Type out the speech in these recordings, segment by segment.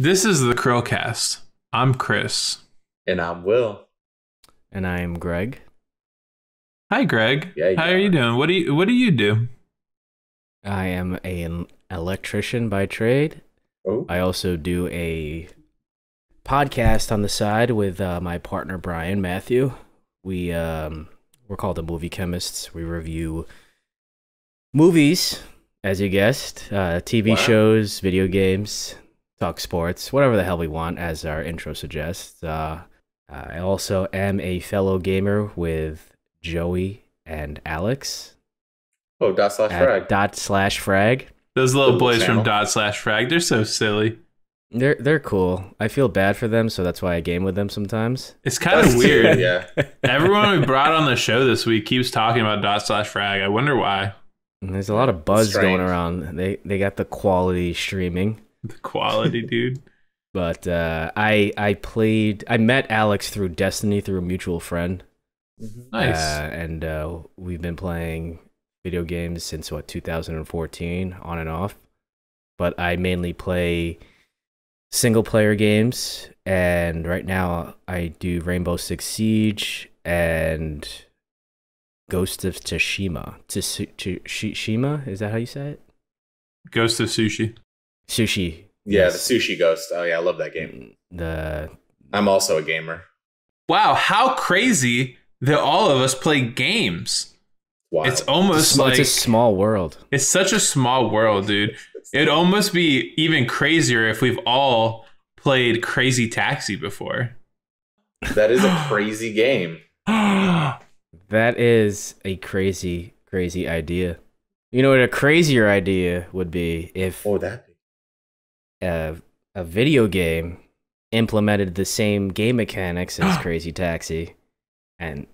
This is the CHRILLCAST. I'm Chris. And I'm Will. And I am Greg. Hi, Greg. Yeah, How are you doing? What do you do? I am an electrician by trade. Oh. I also do a podcast on the side with my partner Brian Matthew. We're called the Movie Chemists. We review movies, as you guessed, TV shows, video games, talk sports, whatever the hell we want, as our intro suggests. I also am a fellow gamer with Joey and Alex. Oh, DotSlashFrag. DotSlashFrag. Those little Cool boys channel. from DotSlashFrag, they're so silly. They're cool. I feel bad for them, so that's why I game with them sometimes. It's kind of weird. Yeah. Everyone we brought on the show this week keeps talking about DotSlashFrag. I wonder why. And there's a lot of buzz Strange. going around. They got the quality streaming. The quality, dude. But I met Alex through Destiny through a mutual friend. Nice. And we've been playing video games since 2014 on and off. But I mainly play single player games, and right now I do Rainbow Six Siege and Ghost of Tsushima. Tsushima, is that how you say it? Ghost of Sushi. Sushi. Yeah, Yes. the Sushi Ghost. Oh, yeah, I love that game. I'm also a gamer. Wow, how crazy that all of us play games. Wow. It's almost like it's a small world. it's such a small world, dude. It'd almost be even crazier if we've all played Crazy Taxi before. That is a crazy game. That is a crazy idea. You know what a crazier idea would be if Oh, that. a video game implemented the same game mechanics as Crazy Taxi and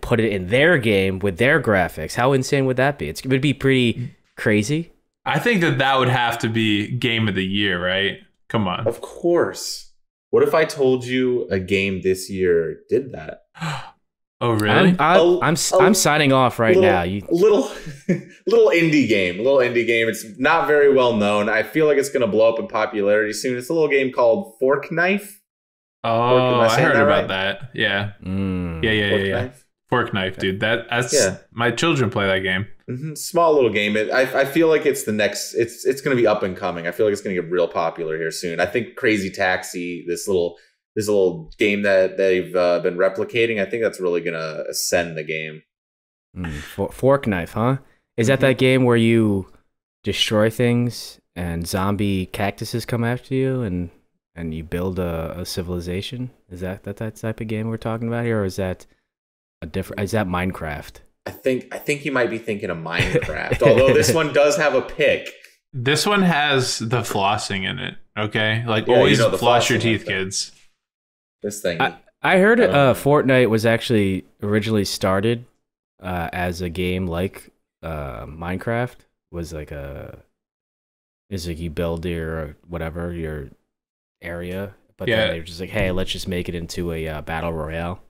put it in their game with their graphics. How insane would that be? It would be pretty crazy. I think that would have to be Game of the Year, right? Come on. Of course. What if I told you a game this year did that? Oh, really? I'm signing off right now. Little indie game. It's not very well known. I feel like it's going to blow up in popularity soon. It's a little game called Fork Knife. Oh, I heard that about right? that. Yeah. Mm. Yeah. Fork Knife? Fork Knife, dude. That's Yeah. My children play that game. Small little game. I feel like it's the next. It's going to be up and coming. I feel like it's going to get real popular here soon. I think Crazy Taxi, this little game that they've been replicating, I think that's really going to ascend the game. Fork Knife, huh? Is that game where you destroy things and zombie cactuses come after you and you build a civilization? Is that type of game we're talking about here, or is that a different? Is that Minecraft? I think you might be thinking of Minecraft, although this one does have a pick. This one has the flossing in it, okay? Like, Yeah, always you know, the floss your flossing, teeth, I think. kids. This thing. I heard Fortnite was actually originally started as a game like Minecraft. Was like you build your whatever your area, but then they were just like, hey, let's just make it into a battle royale.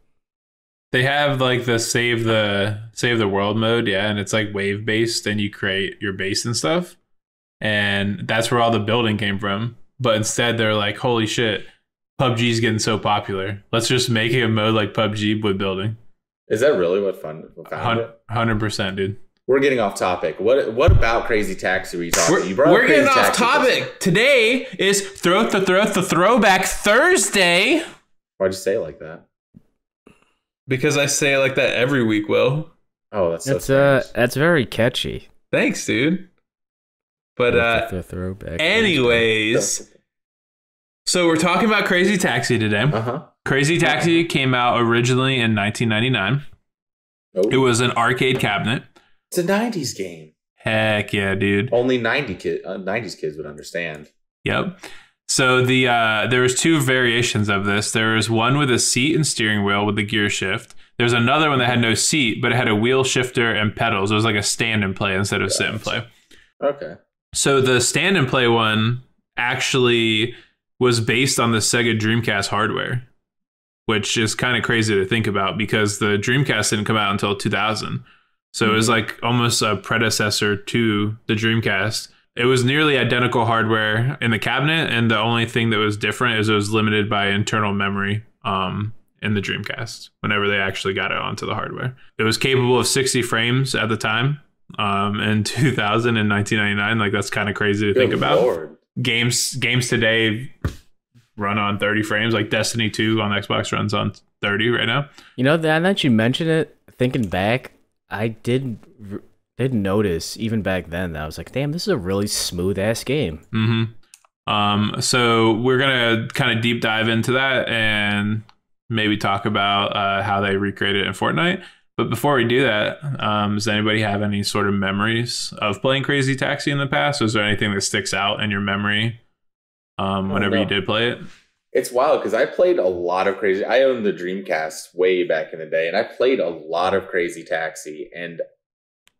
They have like the save the world mode, yeah, and it's like wave based, and you create your base and stuff, and that's what all the building came from. But instead, they're like, holy shit, PUBG's getting so popular. Let's just make it a mode like PUBG with building. Is that really what found it? 100%, dude. We're getting off topic. What about Crazy Taxi were you talking? We're getting off topic. Today is the Throwback Thursday. Why'd you say it like that? Because I say it like that every week, Will. Oh, that's so strange. That's very catchy. Thanks, dude. But The throwback. anyways, so we're talking about Crazy Taxi today. Crazy Taxi came out originally in 1999. Oh. It was an arcade cabinet. It's a 90s game. Heck yeah, dude. Only 90s kids would understand. Yep. So there was two variations of this. There was one with a seat and steering wheel with the gear shift. There's another one that had no seat, but it had a wheel shifter and pedals. It was like a stand and play instead of sit and play. Okay. So the stand and play one actually was based on the Sega Dreamcast hardware, which is kind of crazy to think about because the Dreamcast didn't come out until 2000. So it was like almost a predecessor to the Dreamcast. it was nearly identical hardware in the cabinet, and the only thing that was different is it was limited by internal memory in the Dreamcast whenever they actually got it onto the hardware. It was capable of 60 frames at the time in 2000 and 1999. Like, that's kind of crazy to think about. Lord. Games today run on 30 frames. Like Destiny 2 on Xbox runs on 30 right now. You know, that you mentioned it, thinking back, I did notice even back then that I was like, damn, this is a really smooth ass game. So we're gonna kind of deep dive into that and maybe talk about how they recreated it in Fortnite. But before we do that, does anybody have any sort of memories of playing Crazy Taxi in the past? Was there anything that sticks out in your memory whenever you did play it? It's wild because I played a lot of Crazy. I owned the Dreamcast way back in the day, and I played a lot of Crazy Taxi, and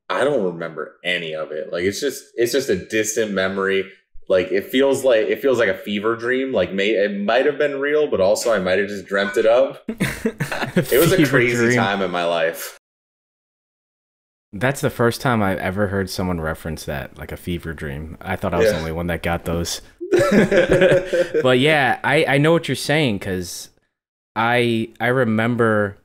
I don't remember any of it. Like, it's just a distant memory. Like, it feels like a fever dream. Like, it might have been real, but also I might have just dreamt it up. It was a crazy time in my life. That's the first time I've ever heard someone reference that, like a fever dream. I thought I was the only one that got those. But yeah, I know what you're saying, because I remember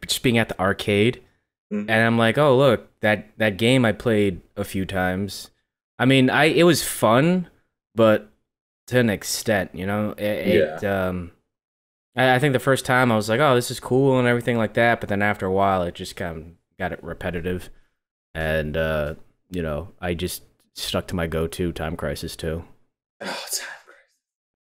just being at the arcade, and I'm like, oh look, that game I played a few times. I mean, it was fun, but to an extent, you know. I think the first time I was like, oh, this is cool and everything like that, but then after a while, it just kind of got it repetitive, and you know, I just stuck to my go-to, Time Crisis 2. Oh, Time Crisis.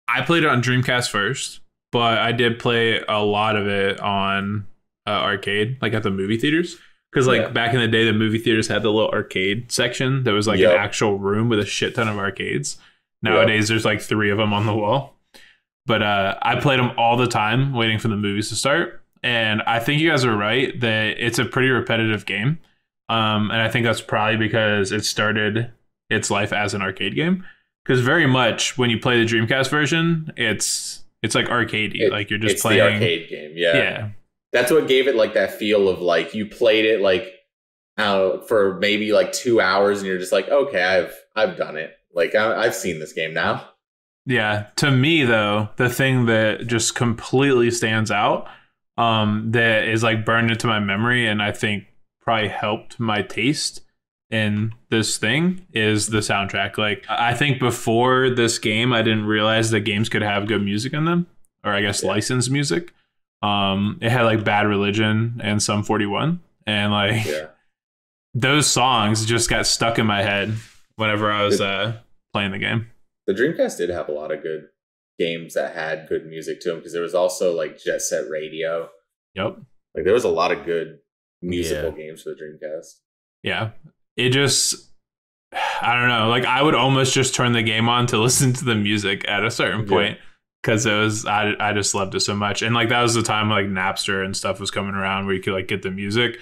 I played it on Dreamcast first, but I did play a lot of it on arcade, like at the movie theaters. Because back in the day, the movie theaters had the little arcade section that was like an actual room with a shit ton of arcades. Nowadays, there's like 3 of them on the wall. But I played them all the time, waiting for the movies to start. And I think you guys are right that it's a pretty repetitive game. And I think that's probably because it started its life as an arcade game. Because very much when you play the Dreamcast version, it's like arcadey. Like, you're just playing the arcade game. Yeah. That's what gave it like that feel of like you played it like for maybe like 2 hours, and you're just like, okay, I've done it. Like, I've seen this game now. Yeah. To me, though, the thing that just completely stands out, that is like burned into my memory, and I think probably helped my taste in this thing, is the soundtrack. Like, I think before this game, I didn't realize that games could have good music in them, or I guess licensed music. It had like Bad Religion and Sum 41, and like those songs just got stuck in my head whenever I was playing the game. The Dreamcast did have a lot of good games that had good music to them, because there was also like Jet Set Radio. Yep. Like, there was a lot of good musical games for the Dreamcast. Yeah. It just, I don't know. Like, I would almost just turn the game on to listen to the music at a certain point. Because it was, I just loved it so much. And like, that was the time like Napster and stuff was coming around where you could like get the music.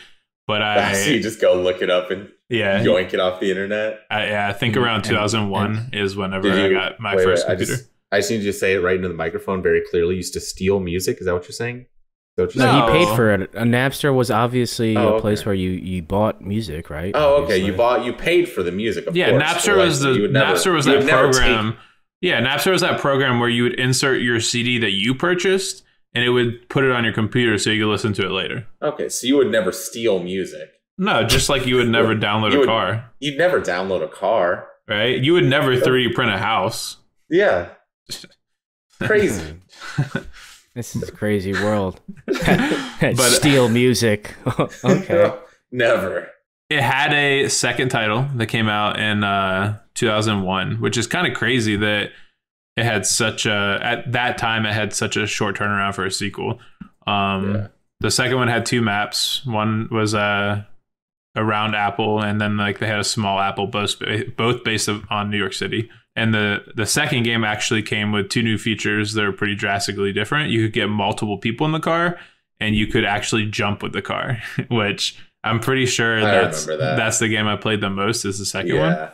But so you just go look it up and yoink it off the internet. I think around 2001 is whenever I got my first computer. I just need you to say it right into the microphone very clearly. You used to steal music. Is that what you're saying? No, he paid for it. A Napster was obviously a place where you bought music, right? Oh, obviously. Okay. You paid for the music. Of course. Napster was Napster was that program. Yeah, Napster was that program where you would insert your CD that you purchased, and it would put it on your computer so you could listen to it later. Okay, so you would never steal music. No, just like you would never download a car. You'd never download a car. Right? You would never 3D print a house. Yeah. Crazy. This is a crazy world. But steal music. Okay. Never. It had a second title that came out in 2001, which is kind of crazy that it had at that time, it had such a short turnaround for a sequel. The second one had 2 maps. One was around Apple, and then like they had a small Apple, both based on New York City. And the second game actually came with 2 new features that are pretty drastically different. You could get multiple people in the car, and you could actually jump with the car, which I'm pretty sure that's the game I played the most, is the second one.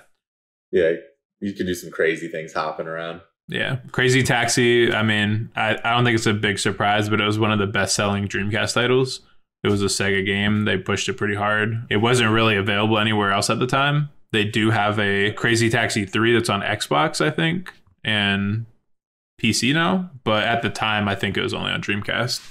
Yeah, you could do some crazy things hopping around. Yeah, Crazy Taxi, I mean, I don't think it's a big surprise, but it was one of the best-selling Dreamcast titles. It was a Sega game. They pushed it pretty hard. It wasn't really available anywhere else at the time. They do have a Crazy Taxi 3 that's on Xbox, I think, and PC now. But at the time, I think it was only on Dreamcast.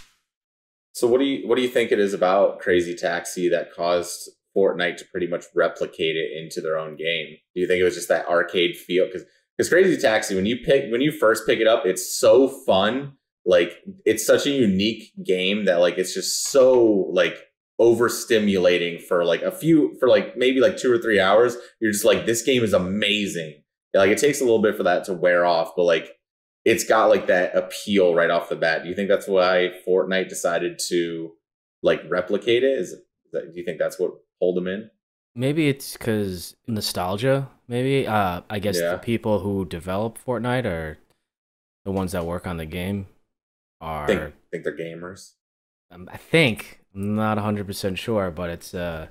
So what do you think it is about Crazy Taxi that caused Fortnite to pretty much replicate it into their own game? Do you think it was just that arcade feel? Because Crazy Taxi, when you first pick it up, it's so fun. Like, it's such a unique game that like it's just so like overstimulating for maybe 2 or 3 hours. You're just like, this game is amazing. Like, it takes a little bit for that to wear off, but like it's got like that appeal right off the bat. Do you think that's why Fortnite decided to like replicate it? Do you think that's what pulled them in? Maybe it's because nostalgia. Maybe I guess the people who develop Fortnite are the ones that work on the game. Think they're gamers. I think, I'm not 100% sure, but it's I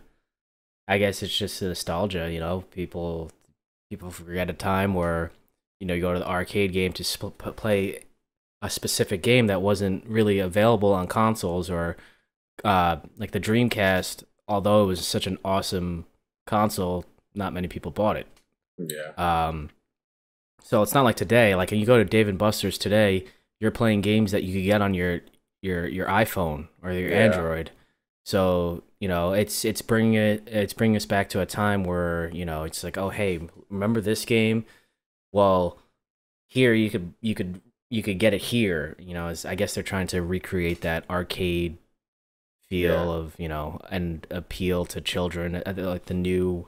guess it's just nostalgia. You know, people forget a time where, you know, you go to the arcade game to play a specific game that wasn't really available on consoles, or like the Dreamcast. Although it was such an awesome console, not many people bought it. Yeah. So it's not like today. Like, when you go to Dave & Buster's today, you're playing games that you could get on your iPhone or your Android. So, you know, it's bringing us back to a time where, you know, it's like, oh, hey, remember this game? Well, here you could get it here. You know, I guess they're trying to recreate that arcade feel of, you know, and appeal to children, like the new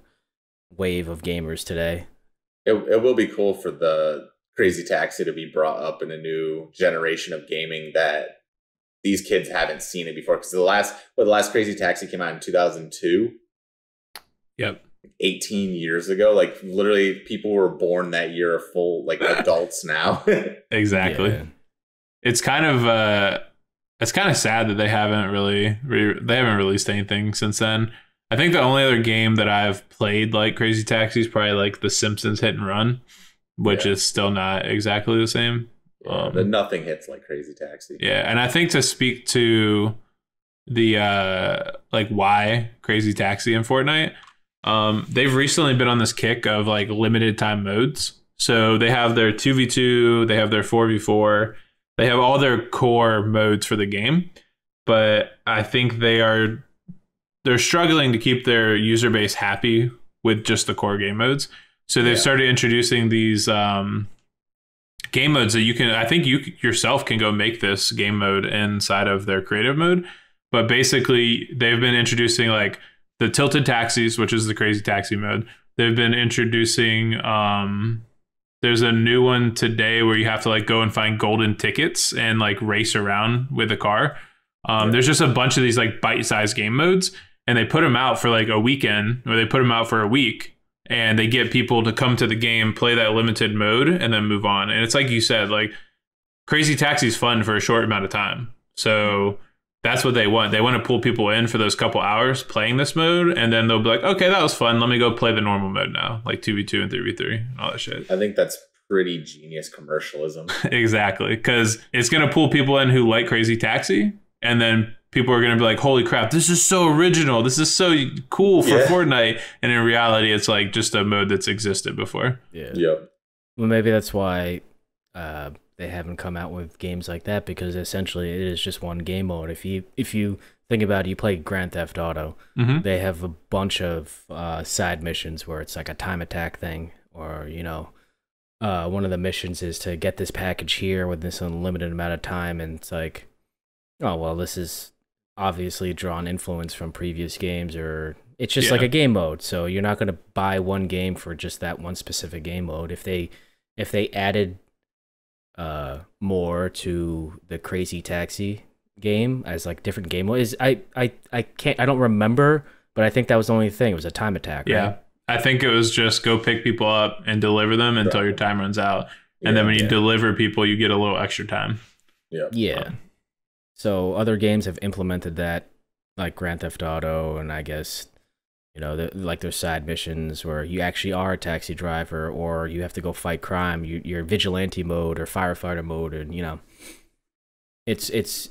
wave of gamers today. It will be cool for the Crazy Taxi to be brought up in a new generation of gaming that these kids haven't seen it before. Because the last Crazy Taxi came out in 2002. Yep. 18 years ago. Like, literally, people were born that year, full like adults now. Exactly. Yeah. It's kind of sad that they haven't released anything since then. I think the only other game that I've played like Crazy Taxi is probably like The Simpsons Hit and Run, which is still not exactly the same. Nothing hits like Crazy Taxi. Yeah, and I think to speak to the like why Crazy Taxi and Fortnite, they've recently been on this kick of like limited time modes. So they have their 2v2, they have their 4v4, they have all their core modes for the game, but I think they're struggling to keep their user base happy with just the core game modes. So they've started introducing these game modes that I think you yourself can go make this game mode inside of their creative mode. But basically, they've been introducing like the tilted taxis, which is the Crazy Taxi mode. They've been introducing, there's a new one today where you have to like go and find golden tickets and like race around with a car. There's just a bunch of these like bite-sized game modes, and they put them out for like a weekend, or they put them out for a week. And they get people to come to the game, play that limited mode, and then move on. And it's like you said, like, Crazy Taxi is fun for a short amount of time. So that's what they want. They want to pull people in for those couple hours playing this mode, and then they'll be like, okay, that was fun. Let me go play the normal mode now, like 2v2 and 3v3 and all that shit. I think that's pretty genius commercialism. Exactly, because it's going to pull people in who like Crazy Taxi, and then people are going to be like, holy crap, this is so original. This is so cool for Fortnite. And in reality, it's like just a mode that's existed before. Yeah. Yep. Well, maybe that's why they haven't come out with games like that, because essentially it is just one game mode. If you think about it, you play Grand Theft Auto, they have a bunch of side missions where it's like a time attack thing, or, you know, one of the missions is to get this package here with this unlimited amount of time. And it's like, oh, well, this is obviously drawn influence from previous games, or it's just like a game mode. So you're not going to buy one game for just that one specific game mode. If they added more to the Crazy Taxi game as like different game modes, I don't remember, but I think that was the only thing. It was a time attack. Yeah. Right? I think it was just go pick people up and deliver them until your time runs out. And then when you deliver people, you get a little extra time. Yeah. So other games have implemented that, like Grand Theft Auto, and I guess, you know, like there's side missions where you actually are a taxi driver, or you have to go fight crime. You're vigilante mode or firefighter mode, and, you know, it's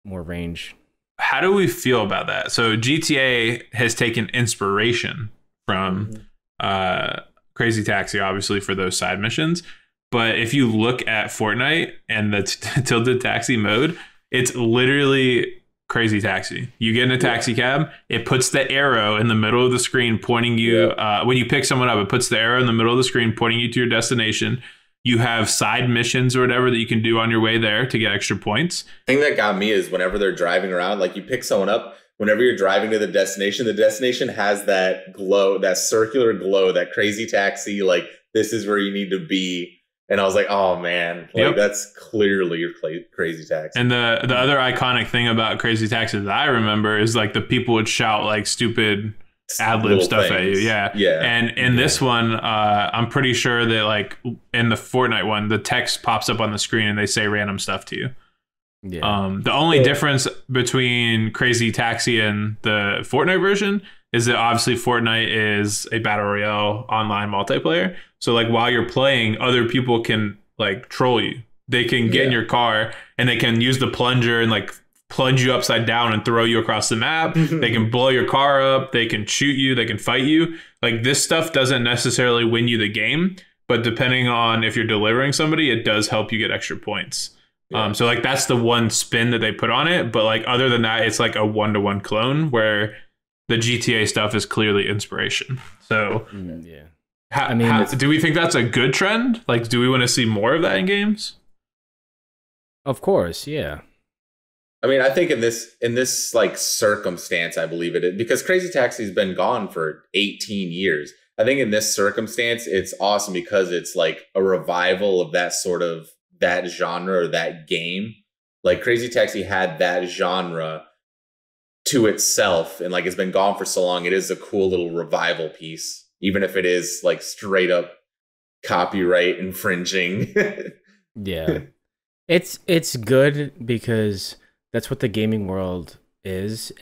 more range. How do we feel about that? So GTA has taken inspiration from Crazy Taxi, obviously, for those side missions. But if you look at Fortnite and the Tilted Taxi mode, it's literally Crazy Taxi. You get in a taxi cab, it puts the arrow in the middle of the screen pointing you, when you pick someone up, it puts the arrow in the middle of the screen pointing you to your destination. You have side missions or whatever that you can do on your way there to get extra points. The thing that got me is whenever they're driving around, like you pick someone up, whenever you're driving to the destination has that glow, that circular glow, that Crazy Taxi, like this is where you need to be. And I was like, oh man, like that's clearly your Crazy Taxi. And the other iconic thing about Crazy Taxi that I remember is like the people would shout like stupid ad-lib stuff at you. Yeah. And in this one, I'm pretty sure that like in the Fortnite one, the text pops up on the screen and they say random stuff to you. The only difference between Crazy Taxi and the Fortnite version is that obviously Fortnite is a battle royale online multiplayer. So like while you're playing, other people can like troll you. They can get in your car and they can use the plunger and like plunge you upside down and throw you across the map. They can blow your car up. They can shoot you. They can fight you. Like this stuff doesn't necessarily win you the game, but depending on if you're delivering somebody, it does help you get extra points. So like that's the one spin that they put on it. But like other than that, it's like a 1-to-1 clone where the GTA stuff is clearly inspiration. So do we think that's a good trend? Like, do we want to see more of that in games? Of course, yeah. I mean, I think in this like circumstance, I believe it because Crazy Taxi's been gone for 18 years. I think in this circumstance, it's awesome because it's like a revival of that genre or that game. Like Crazy Taxi had that genre to itself and like it's been gone for so long. It is a cool little revival piece, even if it is like straight up copyright infringing. Yeah. It's good because that's what the gaming world is,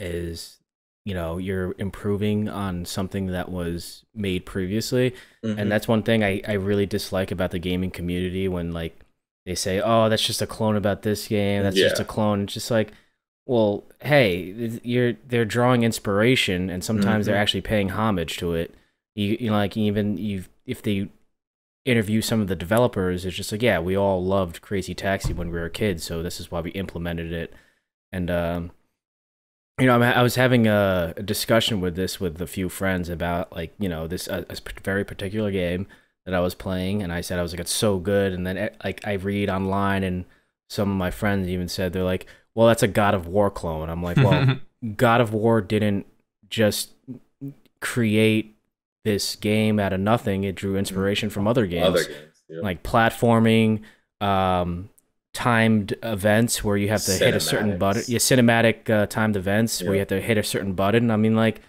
you know, you're improving on something that was made previously. And that's one thing I really dislike about the gaming community when like they say, oh, that's just a clone about this game. That's just a clone. It's just like, well, hey, they're drawing inspiration and sometimes they're actually paying homage to it. You know, like if they interview some of the developers, it's just like, yeah, we all loved Crazy Taxi when we were kids, so this is why we implemented it. And you know, I was having a discussion with a few friends about like, you know, this a very particular game that I was playing, and I said I was like, it's so good, and then like I read online, and some of my friends even said they're like, well, that's a God of War clone. I'm like, well, God of War didn't just create this game out of nothing. It drew inspiration from other games, like platforming, timed events where you have to hit a certain button. Yeah, cinematic timed events where you have to hit a certain button. I mean, like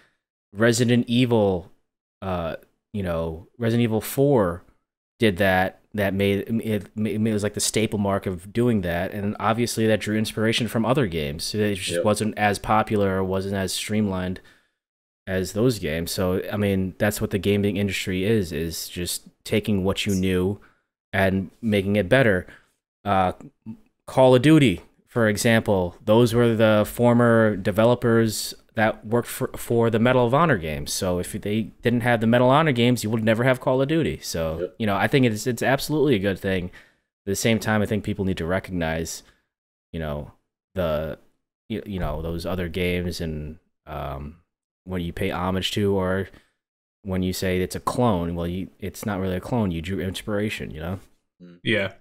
Resident Evil, you know, Resident Evil 4 did that. That made it was like the staple mark of doing that, and obviously that drew inspiration from other games. So it just wasn't as popular or wasn't as streamlined as those games. So I mean, that's what the gaming industry is just taking what you knew and making it better. Call of Duty, for example, those were the former developers that worked for the Medal of Honor games. So if they didn't have the Medal of Honor games, you would never have Call of Duty. So, you know, I think it's absolutely a good thing. At the same time, I think people need to recognize, you know, you know, those other games and when you pay homage to, or when you say it's a clone, well, it's not really a clone. You drew inspiration, you know? Yeah.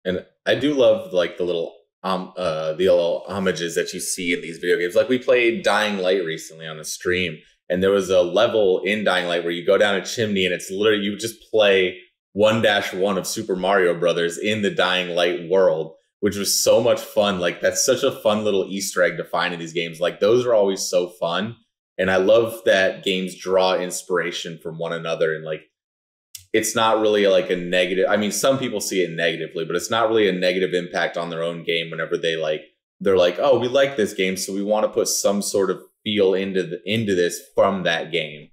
And I do love like the little homages that you see in these video games. Like we played Dying Light recently on a stream, and there was a level in Dying Light where you go down a chimney and it's literally, you just play 1-1 of Super Mario Brothers in the Dying Light world, which was so much fun. Like that's such a fun little Easter egg to find in these games. Like those are always so fun. And I love that games draw inspiration from one another, and like it's not really like a negative. I mean, some people see it negatively, but it's not really a negative impact on their own game whenever they're like, oh, we like this game, so we want to put some sort of feel into this from that game.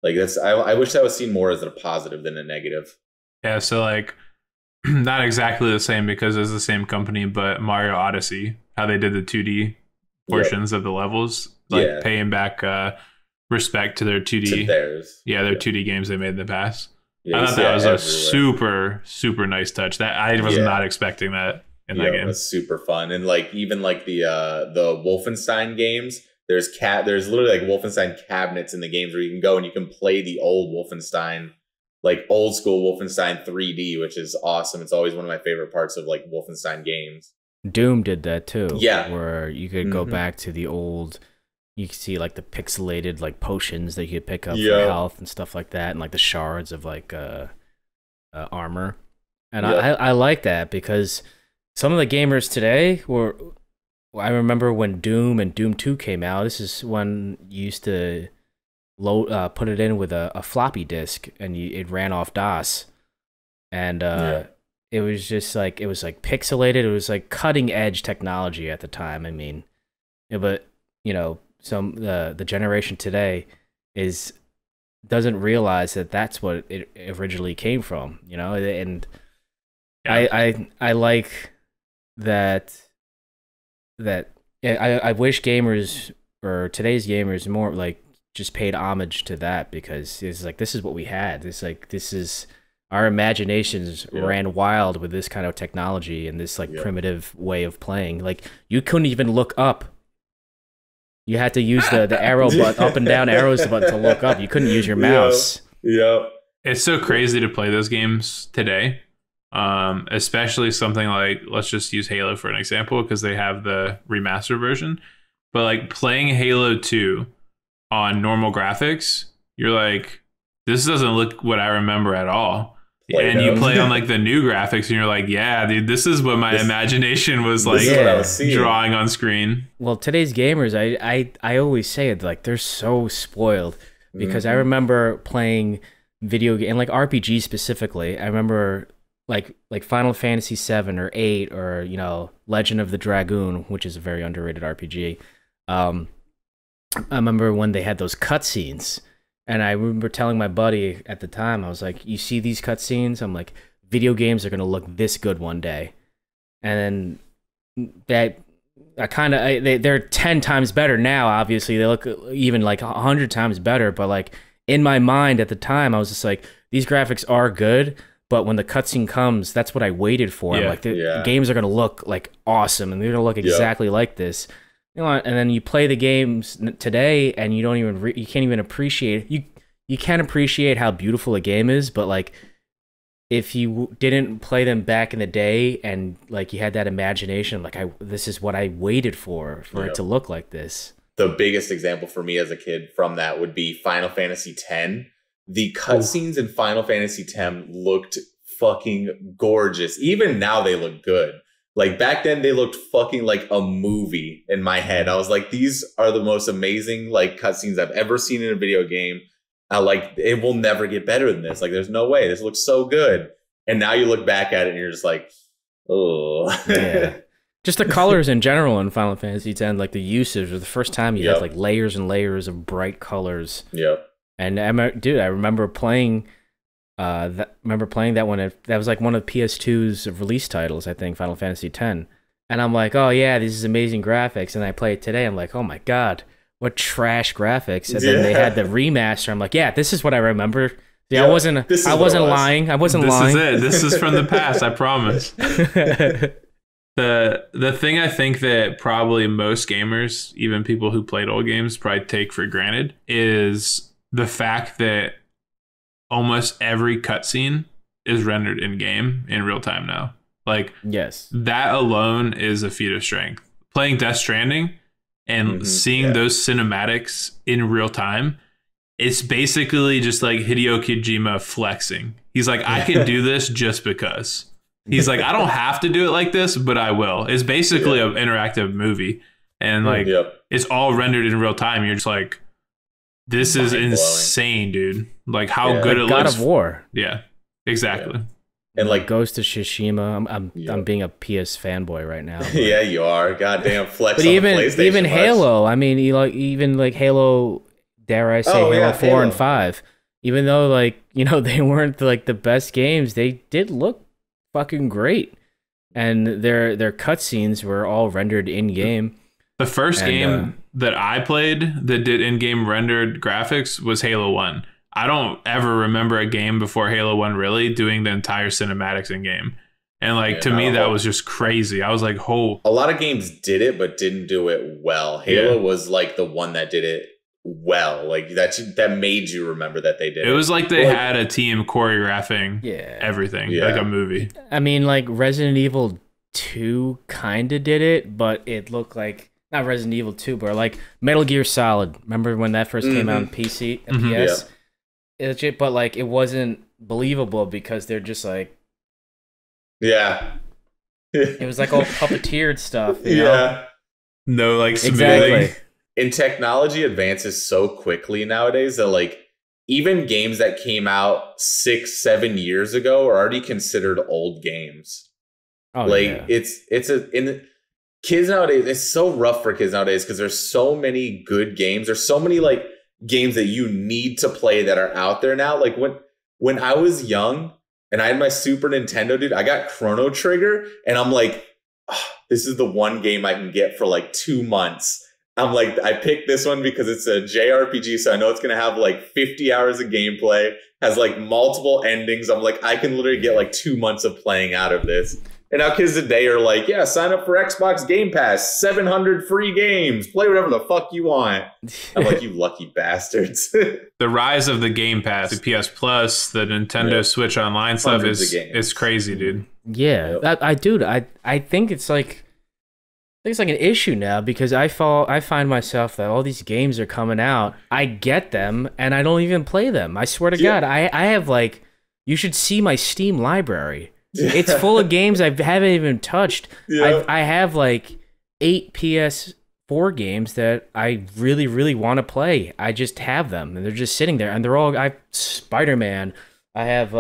Like that's, I wish that was seen more as a positive than a negative. Yeah, so like not exactly the same because it's the same company, but Mario Odyssey, how they did the 2D portions of the levels, like paying back respect to their 2D. To theirs. Yeah, their 2D games they made in the past. Yeah, I thought that was a everywhere. super nice touch. That I was not expecting that in that game. That's super fun. And like even like the Wolfenstein games, there's literally like Wolfenstein cabinets in the games where you can go and you can play the old Wolfenstein, like old school Wolfenstein 3D, which is awesome. It's always one of my favorite parts of like Wolfenstein games. Doom did that too. Yeah. Where you could go back to the old, you could see like the pixelated like potions that you could pick up for health and stuff like that, and like the shards of like armor. And I like that because some of the gamers today were, I remember when Doom and Doom 2 came out, this is when you used to load, put it in with a floppy disk and it ran off DOS. And it was just like, it was like pixelated. It was like cutting edge technology at the time. I mean, but you know, the generation today doesn't realize that that's what it originally came from, you know, and I like that I wish gamers or today's gamers more like just paid homage to that, because it's like, this is what we had. It's like, this is, our imaginations ran wild with this kind of technology and this like primitive way of playing. Like you couldn't even look up. You had to use the arrow button, up and down arrows button to look up. You couldn't use your mouse. Yeah. It's so crazy to play those games today. Especially something like, let's just use Halo for an example, because they have the remaster version. But like playing Halo 2 on normal graphics, you're like, this doesn't look what I remember at all. And you play on like the new graphics and you're like, yeah, dude, this is what my imagination was like drawing on screen. Well, today's gamers, I always say it, like they're so spoiled, because I remember playing video game and like RPG specifically. I remember like Final Fantasy 7 or 8 or, you know, Legend of the Dragoon, which is a very underrated RPG. I remember when they had those cutscenes. And I remember telling my buddy at the time, I was like, you see these cutscenes? I'm like, video games are going to look this good one day. And then they're 10 times better now, obviously. They look even like 100 times better. But like in my mind at the time, I was just like, these graphics are good. But when the cutscene comes, that's what I waited for. I'm like, the games are going to look like awesome. And they're going to look exactly like this. You know, and then you play the games today, and you don't even you can't even appreciate you can't appreciate how beautiful a game is. But like, if you didn't play them back in the day, and like you had that imagination, like this is what I waited for it to look like this. The biggest example for me as a kid from that would be Final Fantasy X. The cutscenes in Final Fantasy X looked fucking gorgeous. Even now, they look good. Like back then they looked fucking like a movie in my head. I was like, these are the most amazing like cutscenes I've ever seen in a video game. Like it will never get better than this. Like there's no way. This looks so good. And now you look back at it and you're just like, oh. Yeah. Just the colors in general in Final Fantasy X, like the usage was the first time you had like layers and layers of bright colors. Yep. And I remember playing that one. That was like one of PS2's release titles, I think, Final Fantasy X. And I'm like, oh yeah, this is amazing graphics. And I play it today. I'm like, oh my god, what trash graphics. And then they had the remaster. I'm like, yeah, this is what I remember. Yeah, I wasn't lying. I wasn't lying. This is it. This is from the past. I promise. The thing I think that probably most gamers, even people who played old games, probably take for granted is the fact that almost every cutscene is rendered in game in real time now. Like, yes, that alone is a feat of strength. Playing Death Stranding and seeing those cinematics in real time, it's basically just like Hideo Kojima flexing. He's like, I can do this just because. He's like, I don't have to do it like this, but I will. It's basically an interactive movie. And like, it's all rendered in real time. You're just like, this is insane, dude. Like how good it God looks. God of War. Yeah, exactly. Yeah. And like Ghost of Tsushima. I'm being a PS fanboy right now. Yeah, you are. Goddamn flex. But on even PlayStation even much. Halo. I mean, even like Halo. Dare I say Halo 4 and 5? Even though like they weren't like the best games, they did look fucking great, and their cutscenes were all rendered in game. The first game that I played that did in-game rendered graphics was Halo 1. I don't ever remember a game before Halo 1 really doing the entire cinematics in-game. And like to me, that was just crazy. I was like, "Oh!" A lot of games did it, but didn't do it well. Halo was like the one that did it well. Like that made you remember that they did it. It was like they had a team choreographing everything, like a movie. I mean, like Resident Evil 2 kind of did it, but it looked like not Resident Evil 2, but like Metal Gear Solid. Remember when that first came out on PC and PS? Yeah. Legit, but like it wasn't believable because they're just like. Yeah. It was like all puppeteered stuff. You know? No, like exactly. And technology advances so quickly nowadays that like even games that came out 6-7 years ago are already considered old games. Oh, like kids nowadays, it's so rough for kids nowadays because there's so many good games. There's so many like games that you need to play that are out there now. Like when I was young, and I had my Super Nintendo, dude, I got Chrono Trigger, and I'm like, oh, this is the one game I can get for like 2 months. I'm like, I picked this one because it's a JRPG, so I know it's going to have like 50 hours of gameplay, has like multiple endings. I'm like, I can literally get like 2 months of playing out of this. And now kids today are like, yeah, sign up for Xbox Game Pass, 700 free games, play whatever the fuck you want. I'm like, you lucky bastards. The rise of the Game Pass, the PS Plus, the Nintendo Switch Online stuff is crazy, dude. Yeah, I think it's like an issue now because I find myself that all these games are coming out. I get them and I don't even play them. I swear to God, I have like, you should see my Steam library. It's full of games I haven't even touched. I have like 8 PS4 games that I really, really want to play. I just have them, and they're just sitting there, and they're all. I have Spider-Man. I have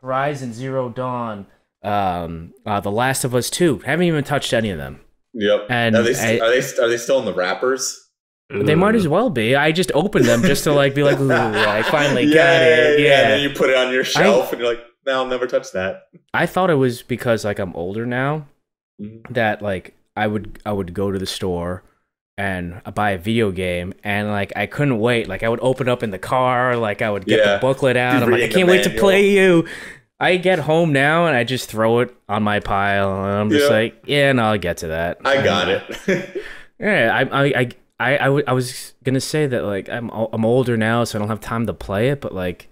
Horizon Zero Dawn. The Last of Us 2. Haven't even touched any of them. Yep. And are they still in the wrappers? They might as well be. I just opened them just to like be like, ooh, I finally got it. Yeah. And then you put it on your shelf, and you're like, no, I'll never touch that. I thought it was because like I'm older now that like I would go to the store and buy a video game and like I couldn't wait. Like I would open up in the car, like I would get the booklet out. I'm like, I can't wait to play you. I get home now and I just throw it on my pile and I'm just like, yeah, no, I'll get to that. I got it. Yeah, I was gonna say that like I'm older now, so I don't have time to play it, but like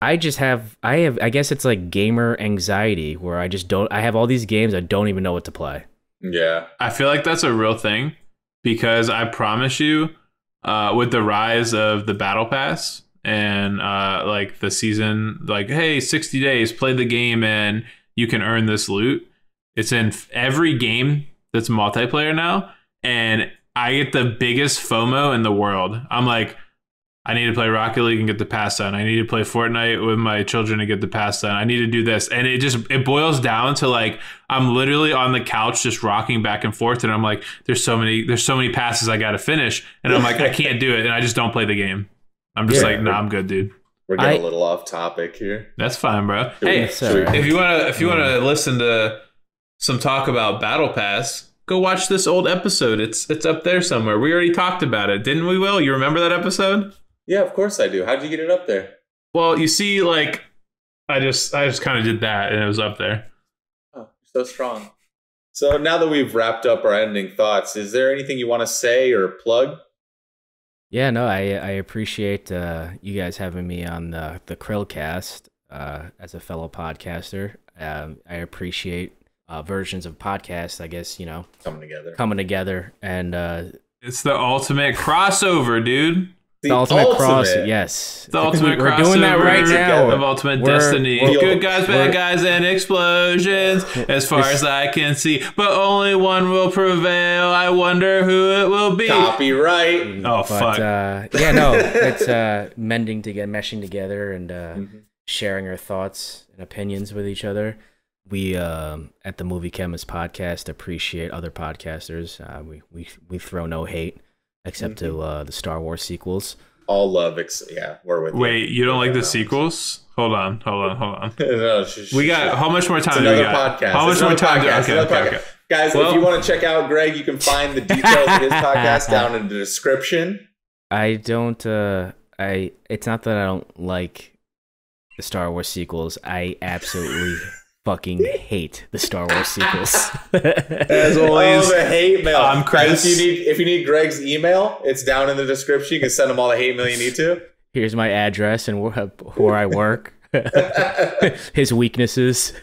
I guess it's like gamer anxiety where I have all these games I don't even know what to play. Yeah. I feel like that's a real thing because I promise you, with the rise of the Battle Pass and like the season, like, hey, 60 days, play the game and you can earn this loot. It's in every game that's multiplayer now. And I get the biggest FOMO in the world. I'm like, I need to play Rocket League and get the pass done. I need to play Fortnite with my children to get the pass done. I need to do this. And it boils down to like, I'm literally on the couch just rocking back and forth. And I'm like, there's so many passes I got to finish. And I'm like, I can't do it. And I just don't play the game. I'm just like, nah, I'm good, dude. We're getting a little off topic here. That's fine, bro. Hey, if you want to listen to some talk about Battle Pass, go watch this old episode. It's up there somewhere. We already talked about it, didn't we, Will? You remember that episode? Yeah, of course I do. How'd you get it up there? Well, you see, like, I just kind of did that, and it was up there. Oh, so strong. So now that we've wrapped up our ending thoughts, is there anything you want to say or plug? Yeah, no, I appreciate you guys having me on the CHRILLCAST as a fellow podcaster. I appreciate versions of podcasts, I guess, you know, coming together, and it's the ultimate crossover, dude. The ultimate cross, yes. The ultimate we're crossover. Doing that right now. Of Ultimate Destiny. Good guys, bad guys, and explosions. As far as I can see, but only one will prevail. I wonder who it will be. Copyright. Oh, fuck. Yeah, no, it's meshing together, and sharing our thoughts and opinions with each other. We at the Movie Chemists podcast appreciate other podcasters. We throw no hate. Except to the Star Wars sequels. All love, yeah, we're with you. Wait, you don't like the sequels? Hold on. No, we got, how much more time do we got? Podcast. How much more time? Okay. Guys, if you want to check out Greg, you can find the details of his podcast down in the description. I don't. It's not that I don't like the Star Wars sequels. I absolutely fucking hate the Star Wars sequels. As always, the hate mail. I'm Chris. If you need Greg's email, it's down in the description. You can send him all the hate mail you need to. Here's my address and where I work. His weaknesses.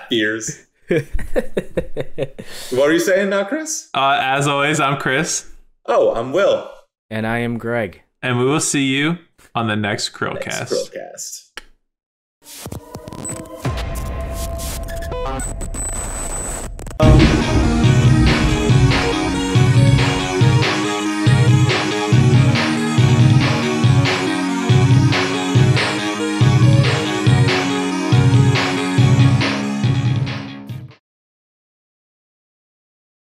Fears. What are you saying now, Chris? As always, I'm Chris. Oh, I'm Will. And I am Greg. And we will see you on the next CHRILLCAST. Next CHRILLCAST.